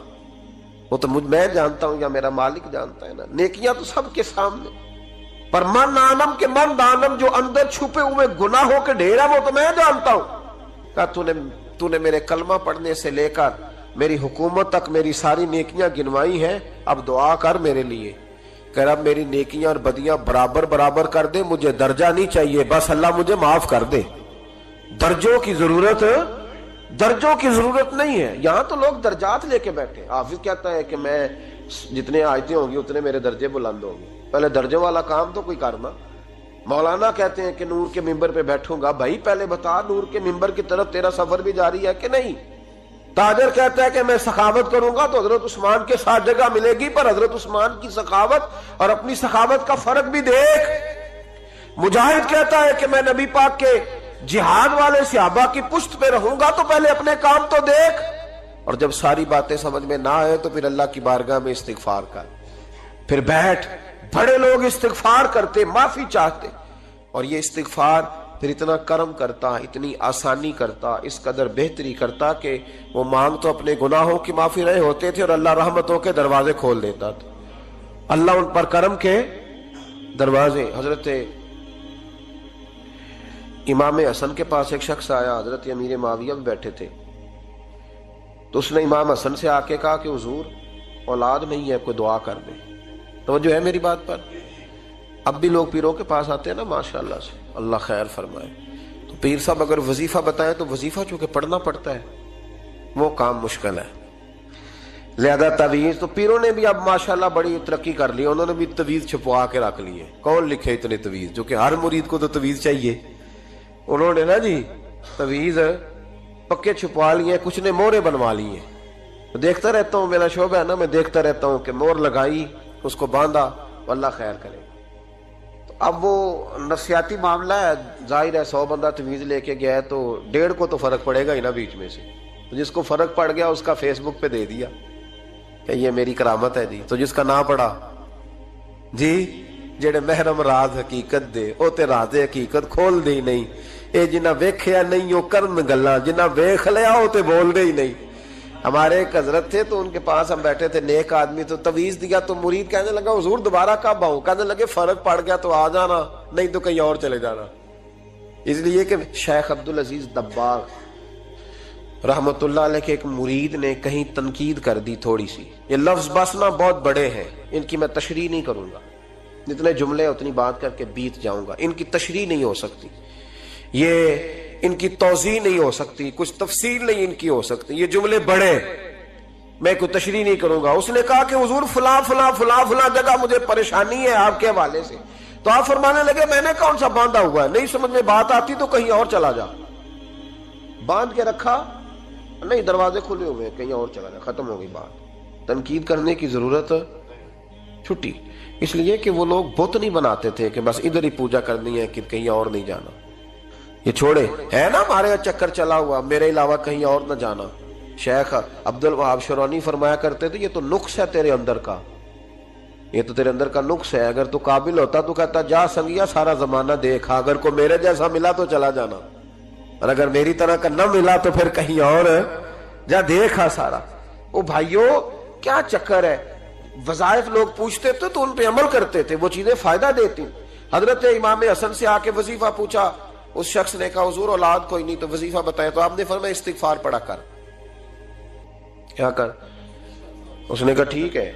وہ تو میں جانتا ہوں یا میرا مالک جانتا ہے نا، نیکیاں تو سب کے سامنے، پر من آنم کے من دانم جو اندر چھپے ہوئے گناہوں کے ڈھیر ہے وہ تو میں جانتا ہوں۔ کہا تو نے میرے کلمہ پڑھنے سے لے کر میری حکومت تک میری ساری نیکیاں گنوائی ہیں، اب دعا کر میرے لیے کہ رب میری نیکیاں اور بدیاں برابر برابر کر دے، مجھے درجہ نہیں چاہیے، بس اللہ مجھے معاف کر دے۔ درجوں کی ضرورت نہیں ہے، یہاں تو لوگ درجات لے کے بیٹھے۔ حافظ کہتا ہے کہ میں جتنے آیتیں ہوں گی اتنے میرے درجے بلند ہوں گے، پہلے درجوں والا کام تو کوئی کرنا۔ مولانا کہتے ہیں کہ نور کے ممبر پہ بیٹھوں گا، بھائی پہلے بتا نور کے ممبر کی طرف تیرا سفر بھی جاری ہے کہ نہیں؟ تاجر کہتا ہے کہ میں سخاوت کروں گا تو حضرت عثمان کے ساتھ جگہ ملے گی، پر حضرت عثمان کی سخاوت اور اپنی سخاوت کا فرق بھی دیکھ۔ مجاہد کہتا ہے کہ میں نبی پاک کے جہاد والے صحابہ کی پشت پہ رہوں گا تو پہلے اپنے کام تو دیکھ، اور جب ساری باتیں سمجھ میں نہ آئے تو پھر اللہ کی بارگاہ میں استغفار کر، پھر بیٹھ۔ بڑے لوگ استغفار کرتے، معافی چاہتے، اور یہ استغفار پھر اتنا کرم کرتا، اتنی آسانی کرتا، اس قدر بہتری کرتا کہ وہ مانگ تو اپنے گناہوں کی معافی رہے ہوتے تھے اور اللہ رحمتوں کے دروازے کھول دیتا تھا، اللہ ان پر کرم کے دروازے۔ حضرت امام حسن کے پاس ایک شخص آیا، حضرت امیر معاویہ بھی بیٹھے تھے، تو اس نے امام حسن سے آ کے کہا کہ حضور اولاد نہیں ہے، کوئی دعا کر دے۔ توجہ ہے میری بات پر؟ اب بھی لوگ پیروں کے پاس آتے ہیں نا، ماشاءاللہ سے، اللہ خیر فرمائے، تو پیر صاحب اگر وظیفہ بتائیں تو وظیفہ چونکہ پڑھنا پڑتا ہے وہ کام مشکل ہے، لہذا تعویذ تو پیروں نے بھی اب ماشاءاللہ بڑی ترقی کر لی، انہوں نے بھی تعویذ چھپوا کے رکھ لیے۔ کون لکھے اتنے تعویذ؟ جو کہ ہر مرید کو تو تعویذ چاہیے، انہوں نے نا جی تعویذ پکے چھپوا لیے، کچھ نے مورے بنوا لی ہیں۔ دیکھتا رہتا ہوں، میرا شعبہ ہے نا، میں دیکھتا رہتا ہوں کہ مور لگائی، اس کو باندھا، اللہ خیر کرے۔ اب وہ نفسیاتی معاملہ ہے، ظاہر ہے 100 بندہ تعویذ لے کے گیا ہے تو 1.5 کو تو فرق پڑے گا ہی نا بیچ میں سے، تو جس کو فرق پڑ گیا اس کا فیس بک پہ دے دیا کہ یہ میری کرامت ہے جی، تو جس کا نہ پڑا جی جڑے محرم راز حقیقت دے او تے راز حقیقت کھول دے ہی نہیں، اے جنہ ویکھیا نہیں او کرن گلاں، جنہ ویکھ لیا او تے بول دے ہی نہیں۔ ہمارے ایک حضرت تھے تو ان کے پاس ہم بیٹھے تھے، نیک آدمی، تو تعویذ دیا تو مرید کہنے لگا حضور دوبارہ کب آؤں؟ کہنے لگے فرق پڑ گیا تو آ جانا، نہیں تو کہیں اور چلے جانا۔ اس لیے کہ شیخ عبدالعزیز دباغ رحمت اللہ علیہ کے ایک مرید نے کہیں تنقید کر دی تھوڑی سی، یہ لفظ بس نا بہت بڑے ہیں، ان کی میں تشریح نہیں کروں گا، جتنے جملے اتنی بات کر کے بیت جاؤں گا، ان کی تشریح نہیں ہو سکتی، یہ ان کی توضیح نہیں ہو سکتی، کچھ تفصیل نہیں ان کی ہو سکتی، یہ جملے بڑے، میں کوئی تشریح نہیں کروں گا۔ اس نے کہا کہ حضور فلاں فلاں فلاں فلاں جگہ مجھے پریشانی ہے آپ کے حوالے سے، تو آپ فرمانے لگے میں نے کون سا باندھا ہوا ہے، نہیں سمجھ میں بات آتی تو کہیں اور چلا جا، باندھ کے رکھا، نہیں دروازے کھلے ہوئے کہیں اور چلا جا، ختم ہو گئی بات۔ تنقید کرنے کی ضرورت چھٹی، اس لیے کہ وہ لوگ بت نہیں بناتے تھے کہ بس ادھر ہی پوجا کرنی ہے کہ کہیں اور نہیں جانا، یہ چھوڑے ہے نا ہمارے چکر چلا ہوا، میرے علاوہ کہیں اور نہ جانا، شیخ عبد الوہاب شرونی فرمایا کرتے تھے یہ تو نقص ہے تیرے اندر کا، یہ تو تیرے اندر کا نقص ہے، اگر تو قابل ہوتا تو کہتا جا سنگیا سارا زمانہ دیکھا، اگر کوئی میرے جیسا ملا تو چلا جانا، اور اگر میری طرح کا نہ ملا تو پھر کہیں اور جا دیکھا سارا۔ او بھائیو کیا چکر ہے، وظائف لوگ پوچھتے تھے تو ان پہ عمل کرتے تھے، وہ چیزیں فائدہ دیتی۔ حضرت امام حسن سے آ کے وظیفہ پوچھا، اس شخص نے کہا حضور اولاد کوئی نہیں تو وظیفہ بتایا، تو آپ نے فرمایا استغفار پڑھا کر۔ کیا کر؟ اس نے کہا ٹھیک ہے۔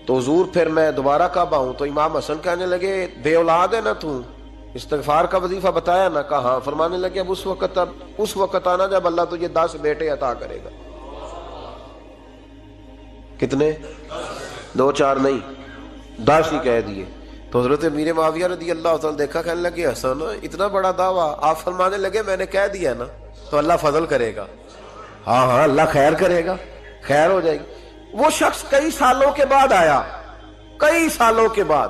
تو حضور پھر میں دوبارہ کب آؤں؟ تو امام حسن کہنے لگے بے اولاد ہے نا تو، استغفار کا وظیفہ بتایا نا؟ کہا ہاں۔ فرمانے لگے اب اس وقت آنا جب اللہ تجھے 10 بیٹے عطا کرے گا۔ کتنے؟ 2 4 نہیں، 10 ہی کہہ دیے۔ تو حضرت امیر معاویہ رضی اللہ تعالیٰ دیکھا، کہنے لگے حسن اتنا بڑا دعویٰ؟ آپ فرمانے لگے میں نے کہہ دیا نا تو اللہ فضل کرے گا، ہاں ہاں اللہ خیر کرے گا، خیر ہو جائے گی۔ وہ شخص کئی سالوں کے بعد آیا، کئی سالوں کے بعد،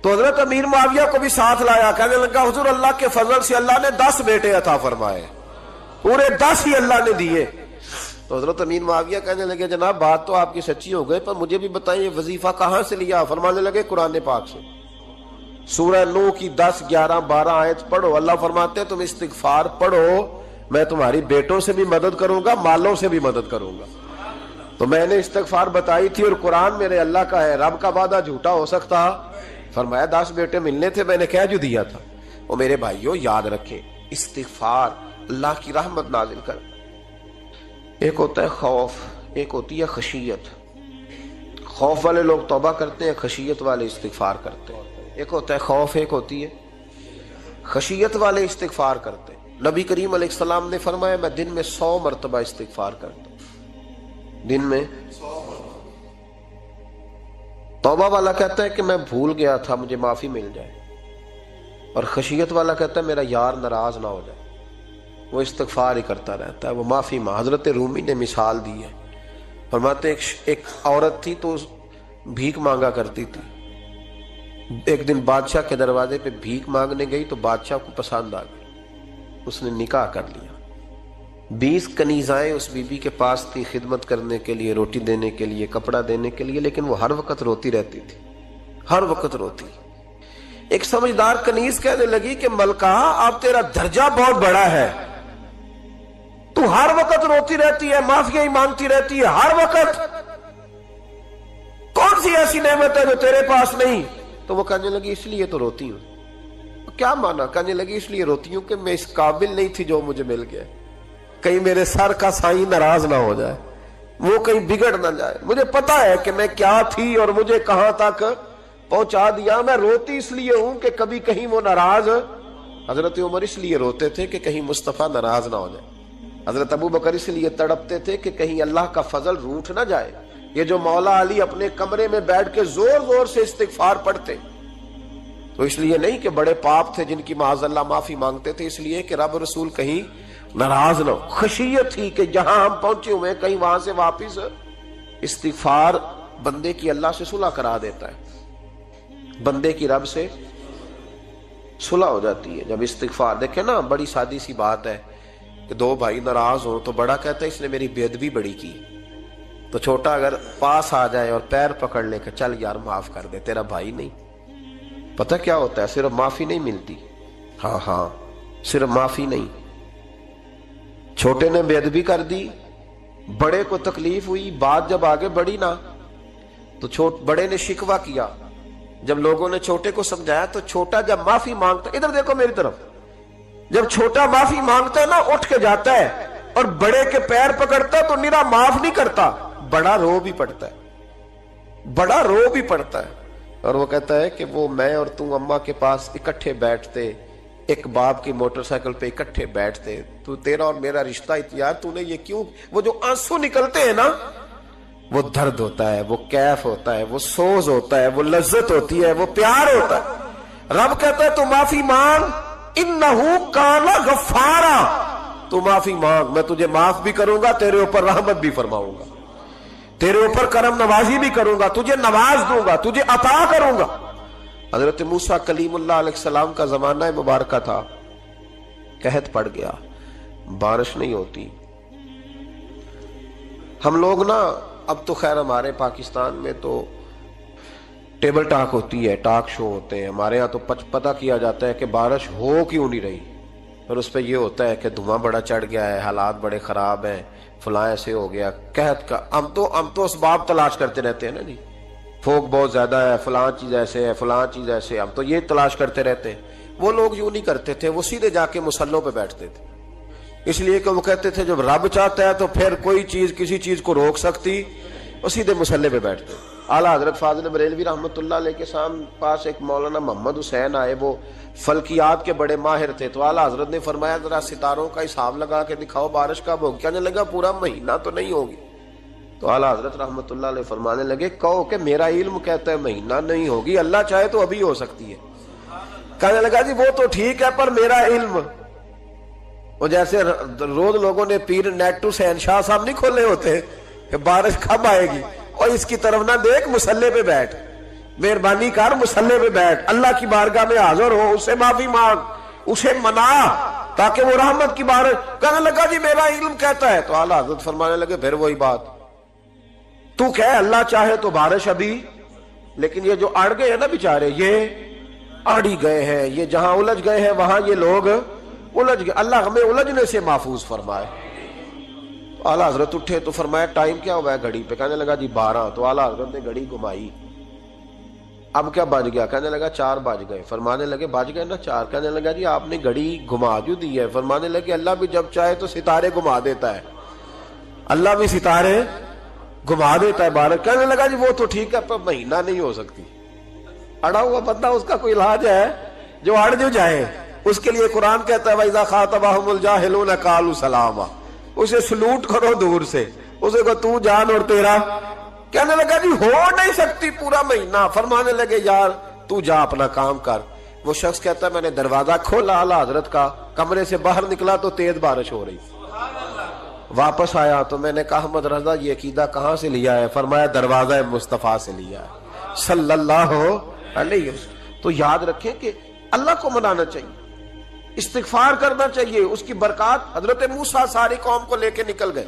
تو حضرت امیر معاویہ کو بھی ساتھ لایا، کہنے لگا حضور اللہ کے فضل سے اللہ نے 10 بیٹے عطا فرمائے، پورے 10 ہی اللہ نے دیے۔ تو حضرت امیر معاویہ کہنے لگے جناب بات تو آپ کی سچی ہو گئی، پر مجھے بھی بتائیں یہ وظیفہ کہاں سے لیا؟ فرمانے لگے قرآن پاک سے، سورہ نوح کی 10 11 12 آیت پڑھو۔ اللہ فرماتے ہیں تم استغفار پڑھو، میں تمہاری بیٹوں سے بھی مدد کروں گا، مالوں سے بھی مدد کروں گا۔ تو میں نے استغفار بتائی تھی اور قرآن میرے اللہ کا ہے، رب کا وعدہ جھوٹا ہو سکتا؟ فرمایا 10 بیٹے ملنے تھے، میں نے کہہ جو دیا تھا۔ وہ میرے بھائیوں یاد رکھیں، استغفار اللہ کی رحمت نازل کر۔ ایک ہوتا ہے خوف، ایک ہوتی ہے خشیت۔ خوف والے لوگ توبہ کرتے ہیں، خشیت والے استغفار کرتے ہیں۔ ایک ہوتا ہے خوف، ایک ہوتی ہے خشیت والے استغفار کرتے ہیں۔ نبی کریم علیہ السلام نے فرمایا میں دن میں 100 مرتبہ استغفار کرتا ہوں، دن میں۔ توبہ والا کہتا ہے کہ میں بھول گیا تھا مجھے معافی مل جائے، اور خشیت والا کہتا ہے میرا یار ناراض نہ ہو جائے، وہ استغفار ہی کرتا رہتا ہے، وہ معافی ماں۔ حضرت رومی نے مثال دی ہے، فرماتے ایک عورت تھی تو بھیک مانگا کرتی تھی، ایک دن بادشاہ کے دروازے پہ بھیک مانگنے گئی تو بادشاہ کو پسند آ گئی، اس نے نکاح کر لیا۔ 20 کنیزائیں اس بی بی کے پاس تھی خدمت کرنے کے لیے، روٹی دینے کے لیے، کپڑا دینے کے لیے، لیکن وہ ہر وقت روتی رہتی تھی، ہر وقت روتی۔ ایک سمجھدار کنیز کہنے لگی کہ ملکہ اب تیرا درجہ بہت بڑا ہے، تو ہر وقت روتی رہتی ہے، معافیاں ہی مانگتی رہتی ہے ہر وقت، کون سی ایسی نعمت ہے جو تیرے پاس نہیں؟ تو وہ کہنے لگی اس لیے تو روتی ہوں۔ کیا مانا؟ کہنے لگی اس لیے روتی ہوں کہ میں اس قابل نہیں تھی جو مجھے مل گیا، کہیں میرے سر کا سائیں ناراض نہ ہو جائے، وہ کہیں بگڑ نہ جائے، مجھے پتا ہے کہ میں کیا تھی اور مجھے کہاں تک پہنچا دیا، میں روتی اس لیے ہوں کہ کبھی کہیں وہ ناراض۔ حضرت عمر اس لیے روتے تھے کہ کہیں مصطفیٰ ناراض نہ ہو جائے، حضرت ابو بکر اس لیے تڑپتے تھے کہ کہیں اللہ کا فضل روٹھ نہ جائے۔ یہ جو مولا علی اپنے کمرے میں بیٹھ کے زور زور سے استغفار پڑھتے تو اس لیے نہیں کہ بڑے پاپ تھے جن کی معاذ اللہ معافی مانگتے تھے، اس لیے کہ رب رسول کہیں ناراض نہ ہو۔ خشیت تھی کہ جہاں ہم پہنچے ہوئے کہیں وہاں سے واپس۔ استغفار بندے کی اللہ سے صلح کرا دیتا ہے، بندے کی رب سے صلح ہو جاتی ہے جب استغفار۔ دیکھیں نا بڑی سادی سی بات ہے کہ 2 بھائی ناراض ہوں تو بڑا کہتا ہے اس نے میری بے ادبی بڑی کی، تو چھوٹا اگر پاس آ جائے اور پیر پکڑ لے کہ چل یار معاف کر دے، تیرا بھائی نہیں۔ پتہ کیا ہوتا ہے؟ صرف معافی نہیں ملتی، ہاں صرف معافی نہیں، چھوٹے نے بے ادبی کر دی، بڑے کو تکلیف ہوئی، بات جب آگے بڑھی نا تو بڑے نے شکوہ کیا، جب لوگوں نے چھوٹے کو سمجھایا تو چھوٹا جب معافی مانگتا، ادھر دیکھو میری طرف، جب چھوٹا معافی مانگتا ہے نا اٹھ کے جاتا ہے اور بڑے کے پیر پکڑتا ہے تو نرا معاف نہیں کرتا، بڑا رو بھی پڑتا ہے، بڑا رو بھی پڑتا ہے، اور وہ کہتا ہے کہ وہ میں اور تم اماں کے پاس اکٹھے بیٹھتے، ایک باپ کی موٹر سائیکل پہ اکٹھے بیٹھتے، تو تیرا اور میرا رشتہ یار تو نے یہ کیوں؟ وہ جو آنسو نکلتے ہیں نا وہ درد ہوتا ہے، وہ کیف ہوتا ہے، وہ سوز ہوتا ہے، وہ لذت ہوتی ہے، وہ پیار ہوتا ہے۔ رب کہتا ہے تو معافی مانگ، انہو کان غفارا، تو معافی مانگ، میں تجھے معاف بھی کروں گا، تیرے اوپر رحمت بھی فرماؤں گا، تیرے اوپر کرم نوازی بھی کروں گا، تجھے نواز دوں گا، تجھے عطا کروں گا۔ حضرت موسیٰ کلیم اللہ علیہ السلام کا زمانہ مبارکہ تھا، قحط پڑ گیا، بارش نہیں ہوتی، ہم لوگ نا اب تو خیر ہمارے پاکستان میں تو ٹیبل ٹاک ہوتی ہے، ٹاک شو ہوتے ہیں، ہمارے ہاں تو پتہ کیا جاتا ہے کہ بارش ہو کیوں نہیں رہی، اور اس پہ یہ ہوتا ہے کہ دھواں بڑا چڑھ گیا ہے، حالات بڑے خراب ہیں، فلاں ایسے ہو گیا، قحط کا ہم تو اسباب تلاش کرتے رہتے ہیں نا جی، پھوک بہت زیادہ ہے، فلاں چیز ایسے ہے، فلاں چیز ایسے، ہم تو یہ تلاش کرتے رہتے ہیں۔ وہ لوگ یوں نہیں کرتے تھے، وہ سیدھے جا کے مصلوں پہ بیٹھتے تھے، اس لیے کہ وہ کہتے تھے جب رب چاہتا ہے تو پھر کوئی چیز کسی چیز کو روک سکتی، وہ سیدھے مصلے پہ بیٹھتے۔ اعلیٰ حضرت فاضل بریلوی رحمۃ اللہ علیہ کے پاس ایک مولانا محمد حسین آئے، وہ فلکیات کے بڑے ماہر تھے، تو اعلیٰ حضرت نے فرمایا ذرا ستاروں کا حساب لگا کے دکھاؤ بارش کب ہوگی۔ کہنے لگا پورا مہینہ تو نہیں ہوگی۔ تو اعلیٰ حضرت رحمۃ اللہ علیہ فرمانے لگے کہو کہ میرا علم کہتا ہے مہینہ نہیں ہوگی، اللہ چاہے تو ابھی ہو سکتی ہے۔ کہنے لگا جی وہ تو ٹھیک ہے پر میرا علم، وہ جیسے روز لوگوں نے پیر نیٹو حسین شاہ صاحب نہیں کھولے ہوتے کہ بارش کب آئے گی، اور اس کی طرف نہ دیکھ، مصلے پہ بیٹھ، مہربانی کر مصلے پہ بیٹھ، اللہ کی بارگاہ میں حاضر ہو، اس سے معافی مانگ، اسے منا تاکہ وہ رحمت کی بارش۔ کہنے لگا جی میرا علم کہتا ہے۔ تو اعلیٰ حضرت فرمانے لگے پھر وہی بات، تو کہہ اللہ چاہے تو بارش ابھی، لیکن یہ جو اڑ گئے ہیں نا بیچارے، یہ اڑ ہی گئے ہیں، یہ جہاں الجھ گئے ہیں وہاں یہ لوگ الجھ گئے، اللہ ہمیں الجھنے سے محفوظ فرمائے۔ اعلیٰ حضرت اٹھے تو فرمایا ٹائم کیا ہوا ہے گھڑی پہ؟ کہنے لگا جی 12۔ تو اعلیٰ حضرت نے گھڑی گھمائی، اب کیا بج گیا؟ کہنے لگا 4 بج گئے۔ فرمانے لگے بج گئے نا 4؟ کہنے لگا جی آپ نے گھڑی گھما جو دی ہے۔ فرمانے لگے اللہ بھی جب چاہے تو ستارے گھما دیتا ہے، اللہ بھی ستارے گھما دیتا ہے بارش۔ کہنے لگا جی وہ تو ٹھیک ہے پر مہینہ نہیں ہو سکتی۔ اڑا ہوا بندہ، اس کا کوئی علاج ہے؟ جو اڑ جو جائے اس کے لیے قرآن کہتا ہے وَإِذَا خَاطَبَهُمُ الْجَاهِلُونَ قَالُوا سَلَامًا، اسے سلوٹ کرو دور سے، اسے کو تو جان اور تیرا۔ کہنے لگا جی ہو نہیں سکتی پورا مہینہ۔ فرمانے لگے یار تو جا اپنا کام کر۔ وہ شخص کہتا ہے میں نے دروازہ کھولا اعلیٰ حضرت کا، کمرے سے باہر نکلا تو تیز بارش ہو رہی، واپس آیا تو میں نے کہا احمد رضا یہ عقیدہ کہاں سے لیا ہے؟ فرمایا دروازہ مصطفیٰ سے لیا ہے صلی اللہ علیہ وسلم۔ تو یاد رکھیں کہ اللہ کو منانا چاہیے، استغفار کرنا چاہیے، اس کی برکات۔ حضرت موسیٰ ساری قوم کو لے کے نکل گئے۔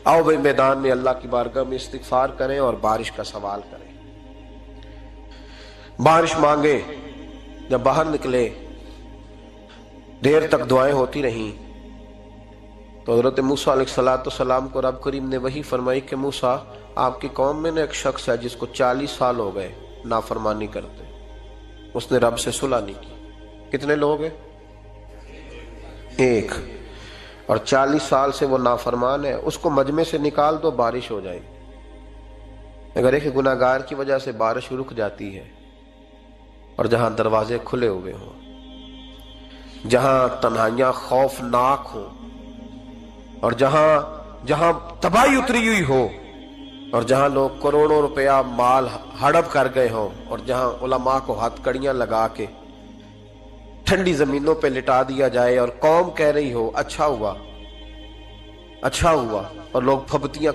آؤ بھائی میدان میں اللہ کی بارگاہ میں استغفار کریں اور بارش کا سوال کریں، بارش مانگے۔ جب باہر نکلے دیر تک دعائیں ہوتی رہیں تو حضرت موسیٰ علیہ السلام کو رب کریم نے وحی فرمائی کہ موسیٰ آپ کی قوم میں نے ایک شخص ہے جس کو 40 سال ہو گئے نافرمانی کرتے، اس نے رب سے صلح نہیں کی۔ کتنے لوگ ہیں؟ ایک، اور 40 سال سے وہ نافرمان ہے، اس کو مجمع سے نکال دو بارش ہو جائے گی۔ اگر ایک گناہ گار کی وجہ سے بارش رک جاتی ہے، اور جہاں دروازے کھلے ہوئے ہوں، جہاں تنہائیاں خوفناک ہوں، اور جہاں تباہی اتری ہوئی ہو، اور جہاں لوگ کروڑوں روپیہ مال ہڑپ کر گئے ہوں، اور جہاں علماء کو ہتھ کڑیاں لگا کے ٹھنڈی زمینوں پہ لٹا دیا جائے اور قوم کہہ رہی ہو اچھا ہوا اچھا ہوا، اور لوگ پھبتیاں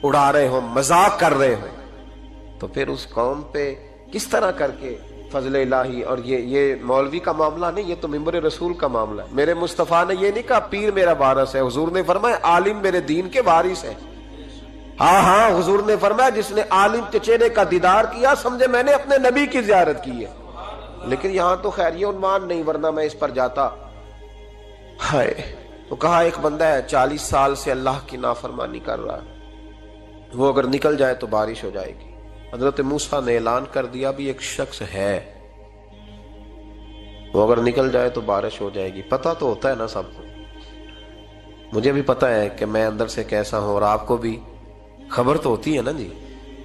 اڑا رہے ہوں، مذاق کر رہے ہوں، تو پھر اس قوم پہ کس طرح کر کے فضل الہی۔ اور یہ مولوی کا معاملہ نہیں، یہ تو ممبر رسول کا معاملہ ہے۔ میرے مصطفیٰ نے یہ نہیں کہا پیر میرا وارث ہے، حضور نے فرمایا عالم میرے دین کے وارث ہے۔ ہاں حضور نے فرمایا جس نے عالم کے چہرے کا دیدار کیا سمجھے میں نے اپنے نبی کی زیارت کی ہے۔ لیکن یہاں تو خیر یہ عنوان نہیں، ورنہ میں اس پر جاتا۔ ہائے، تو کہا ایک بندہ ہے 40 سال سے اللہ کی نافرمانی کر رہا ہے، وہ اگر نکل جائے تو بارش ہو جائے گی۔ حضرت موسیٰ نے اعلان کر دیا بھی ایک شخص ہے، وہ اگر نکل جائے تو بارش ہو جائے گی۔ پتہ تو ہوتا ہے نا سب کو، مجھے بھی پتہ ہے کہ میں اندر سے کیسا ہوں، اور آپ کو بھی خبر تو ہوتی ہے نا جی۔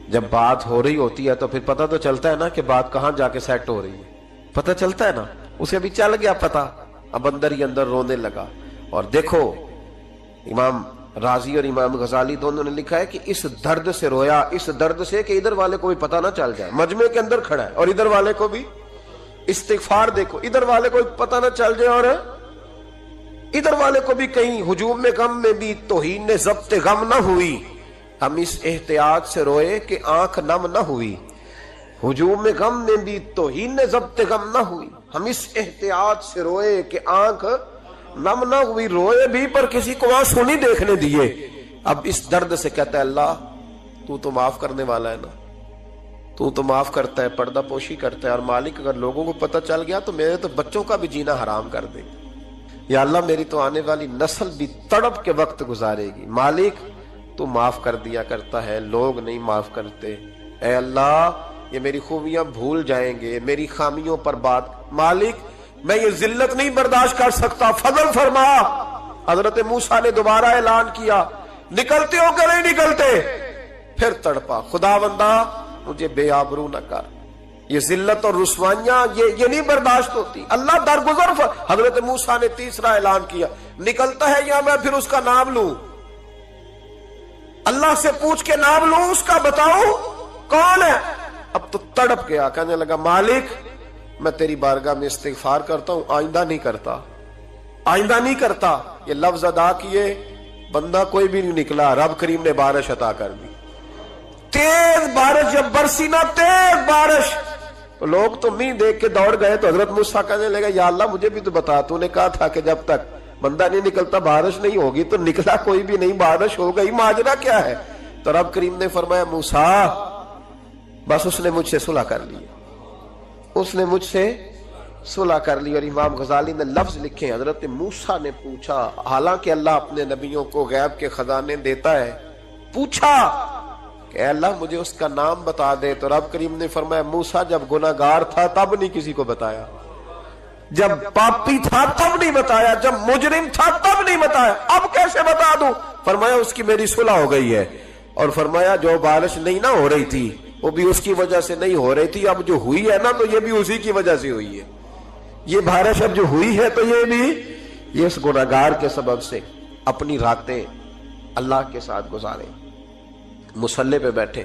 جب بات ہو رہی ہوتی ہے تو پھر پتہ تو چلتا ہے نا کہ بات کہاں جا کے سیٹ ہو رہی ہے، پتہ چلتا ہے نا۔ اسے بھی چل گیا پتہ، اب اندر ہی اندر رونے لگا۔ اور دیکھو امام رازی اور امام غزالی دونوں نے لکھا ہے کہ اس درد سے رویا، اس درد سے کہ ادھر والے کو بھی پتہ نہ چل جائے، مجمع کے اندر کھڑا ہے اور ادھر والے کو بھی استغفار، دیکھو ادھر والے کو پتہ نہ چل جائے اور ادھر والے کو بھی کہیں ہجوم میں غم میں بھی توہین نے ضبط غم نہ ہوئی۔ ہم اس احتیاط سے روئے کہ آنکھ نم نہ ہوئی، ہجوم میں غم میں بھی توہین نے ضبط غم نہ ہوئی۔ ہم اس احتیاط سے روئے کہ آنکھ نم نہ ہوئی، روئے بھی پر کسی کو آنسو نہیں دیکھنے دیے۔ اب اس درد سے کہتا ہے اللہ تو تو معاف کرنے والا ہے نا، تو تو معاف کرتا ہے، پردہ پوشی کرتا ہے، اور مالک اگر لوگوں کو پتہ چل گیا تو میرے تو بچوں کا بھی جینا حرام کر دے گا، یا اللہ میری تو آنے والی نسل بھی تڑپ کے وقت گزارے گی۔ مالک تو معاف کر دیا کرتا ہے، لوگ نہیں معاف کرتے، اے اللہ یہ میری خوبیاں بھول جائیں گے، میری خامیوں پر بات، مالک میں یہ ذلت نہیں برداشت کر سکتا، فضل فرما۔ حضرت موسیٰ نے دوبارہ اعلان کیا، نکلتے ہو کہ نہیں نکلتے؟ پھر تڑپا، خداوندا مجھے بے آبرو نہ کر، یہ ذلت اور رسوائیاں یہ نہیں برداشت ہوتی، اللہ درگزر۔ حضرت موسیٰ نے تیسرا اعلان کیا، نکلتا ہے یا میں پھر اس کا نام لوں؟ اللہ سے پوچھ کے نام لوں اس کا، بتاؤ کون ہے؟ اب تو تڑپ گیا، کہنے لگا مالک میں تیری بارگاہ میں استغفار کرتا ہوں، آئندہ نہیں کرتا، آئندہ نہیں کرتا۔ یہ لفظ ادا کیے، بندہ کوئی بھی نہیں نکلا، رب کریم نے بارش عطا کر دی، تیز بارش جب برسی نا، تیز بارش، تو لوگ تو مین دیکھ کے دوڑ گئے، تو حضرت موسیٰ کہنے لگا یا اللہ مجھے بھی تو بتا، تو نے کہا تھا کہ جب تک بندہ نہیں نکلتا بارش نہیں ہوگی، تو نکلا کوئی بھی نہیں، بارش ہو گئی، ماجرا کیا ہے؟ تو رب کریم نے فرمایا موسیٰ بس اس نے مجھ سے صلح کر لی، اس نے مجھ سے صلح کر لی۔ اور امام غزالی نے لفظ لکھے، حضرت موسیٰ نے پوچھا، حالانکہ اللہ اپنے نبیوں کو غیب کے خزانے دیتا ہے، پوچھا کہ اے اللہ مجھے اس کا نام بتا دے، تو رب کریم نے فرمایا موسیٰ جب گناہگار تھا تب نہیں کسی کو بتایا، جب پاپی تھا تب نہیں بتایا، جب مجرم تھا تب نہیں بتایا، اب کیسے بتا دوں؟ فرمایا اس کی میری صلح ہو گئی ہے، اور فرمایا جو بارش نہیں نہ ہو رہی تھی وہ بھی اس کی وجہ سے نہیں ہو رہی تھی، اب جو ہوئی ہے نا تو یہ بھی اسی کی وجہ سے ہوئی ہے، یہ بارش اب جو ہوئی ہے تو یہ بھی یہ اس گناہگار کے سبب سے۔ اپنی راتیں اللہ کے ساتھ گزاریں، مصلی پہ بیٹھے۔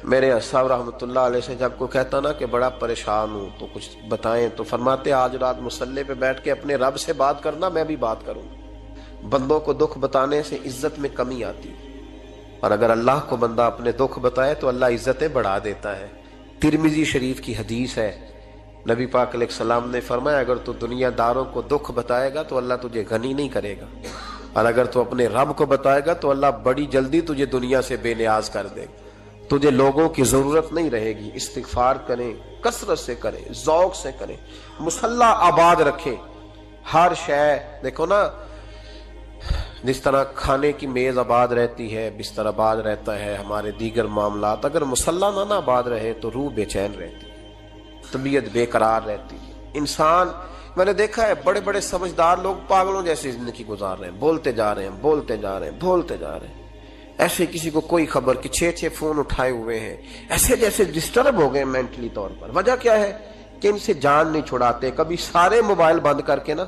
میرے صاحب رحمۃ اللہ علیہ سے جب کوئی کہتا نا کہ بڑا پریشان ہوں تو کچھ بتائیں، تو فرماتے آج رات مصلی پہ بیٹھ کے اپنے رب سے بات کرنا، میں بھی بات کروں۔ بندوں کو دکھ بتانے سے عزت میں کمی آتی، اور اگر اللہ کو بندہ اپنے دکھ بتائے تو اللہ عزتیں بڑھا دیتا ہے۔ ترمذی شریف کی حدیث ہے، نبی پاک علیہ السلام نے فرمایا اگر تو دنیا داروں کو دکھ بتائے گا تو اللہ تجھے غنی نہیں کرے گا، اور اگر تو اپنے رب کو بتائے گا تو اللہ بڑی جلدی تجھے دنیا سے بے نیاز کر دے گا، تجھے لوگوں کی ضرورت نہیں رہے گی۔ استغفار کریں، کثرت سے کریں، ذوق سے کریں، مصلی آباد رکھیں، ہر شے دیکھو نا، جس طرح کھانے کی میز آباد رہتی ہے، بستر آباد رہتا ہے، ہمارے دیگر معاملات، اگر مصلی نہ آباد رہے تو روح بے چین رہتی ہے، طبیعت بے قرار رہتی ہے۔ انسان میں نے دیکھا ہے بڑے بڑے سمجھدار لوگ پاگلوں جیسی زندگی گزار رہے ہیں، بولتے جا رہے ہیں، بولتے جا رہے ہیں، بولتے جا رہے ہیں، ایسے کسی کو کوئی خبر کہ 6 فون اٹھائے ہوئے ہیں، ایسے جیسے ڈسٹرب ہو گئے مینٹلی طور پر۔ وجہ کیا ہے کہ ان سے جان نہیں چھڑاتے۔ کبھی سارے موبائل بند کر کے نا،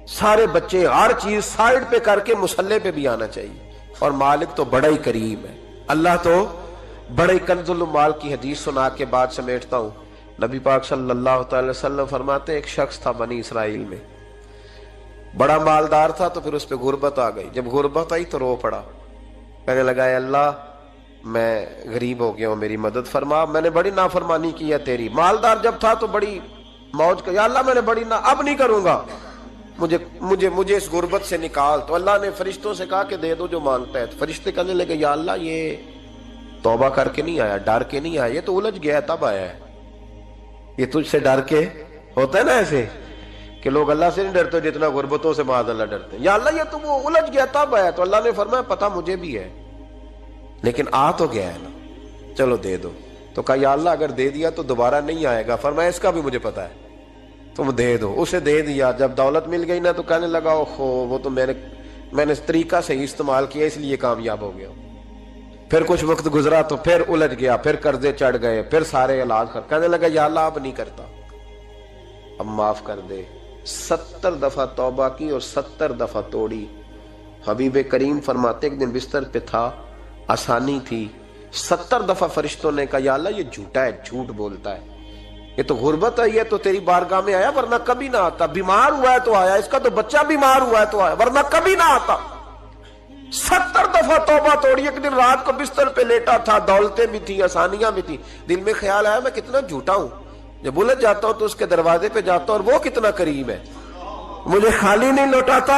سارے بچے ہر چیز سائیڈ پہ کر کے مصلی پہ بھی آنا چاہیے، اور مالک تو بڑا ہی کریم ہے، اللہ تو بڑا ہی کنز المال کی حدیث سنا کے بعد سمیٹتا ہوں۔ نبی پاک صلی اللہ تعالی وسلم فرماتے ایک شخص تھا بنی اسرائیل میں، بڑا مالدار تھا، تو پھر اس پہ غربت آ گئی، جب غربت آئی تو رو پڑا، کہنے لگا اے اللہ میں غریب ہو گیا ہوں، میری مدد فرما، میں نے بڑی نافرمانی کی ہے تیری۔ مالدار جب تھا تو بڑی موج کا، یا اللہ میں نے بڑی اب نہیں کروں گا، مجھے اس غربت سے نکال۔ تو اللہ نے فرشتوں سے کہا کہ دے دو جو مانگتا ہے، تو فرشتے کہنے لگے یا اللہ یہ توبہ کر کے نہیں آیا، ڈر کے نہیں آیا، یہ تو الجھ گیا تب آیا ہے، یہ تجھ سے ڈر کے ہوتا ہے نا ایسے کہ لوگ اللہ سے نہیں ڈرتے جتنا غربتوں سے معاذ اللہ ڈرتے ہیں، یا اللہ یہ تو وہ الجھ گیا تب آیا۔ تو اللہ نے فرمایا پتہ مجھے بھی ہے، لیکن آ تو گیا ہے نا، چلو دے دو۔ تو کہا یا اللہ اگر دے دیا تو دوبارہ نہیں آئے گا، فرمایا اس کا بھی مجھے پتا ہے، تم دے دو۔ اسے دے دیا، جب دولت مل گئی نا تو کہنے لگا اوہو وہ تو میں نے اس طریقہ سے ہی استعمال کیا اس لیے کامیاب ہو گیا۔ پھر کچھ وقت گزرا تو پھر الجھ گیا، پھر قرضے چڑھ گئے، پھر سارے علاج کہنے لگا یا اللہ اب نہیں کرتا، اب معاف کر دے۔ 70 دفعہ توبہ کی اور 70 دفعہ توڑی۔ حبیب کریم فرماتے ایک دن بستر پہ تھا، آسانی تھی، 70 دفعہ فرشتوں نے کہا یا اللہ یہ جھوٹا ہے، جھوٹ بولتا ہے، یہ تو غربت ہے، یہ تو تیری بارگاہ میں آیا ورنہ کبھی نہ آتا، بیمار ہوا ہے تو آیا، اس کا تو بچہ بیمار ہوا ہے تو آیا ورنہ کبھی نہ آتا۔ 70 دفعہ توبہ توڑی۔ ایک دن رات کو بستر پہ لیٹا تھا، دولتیں بھی تھی، آسانیاں بھی تھی، دل میں خیال آیا میں کتنا جھوٹا ہوں، جب الجھ جاتا ہوں تو اس کے دروازے پہ جاتا ہوں اور وہ کتنا قریب ہے، مجھے خالی نہیں لوٹاتا۔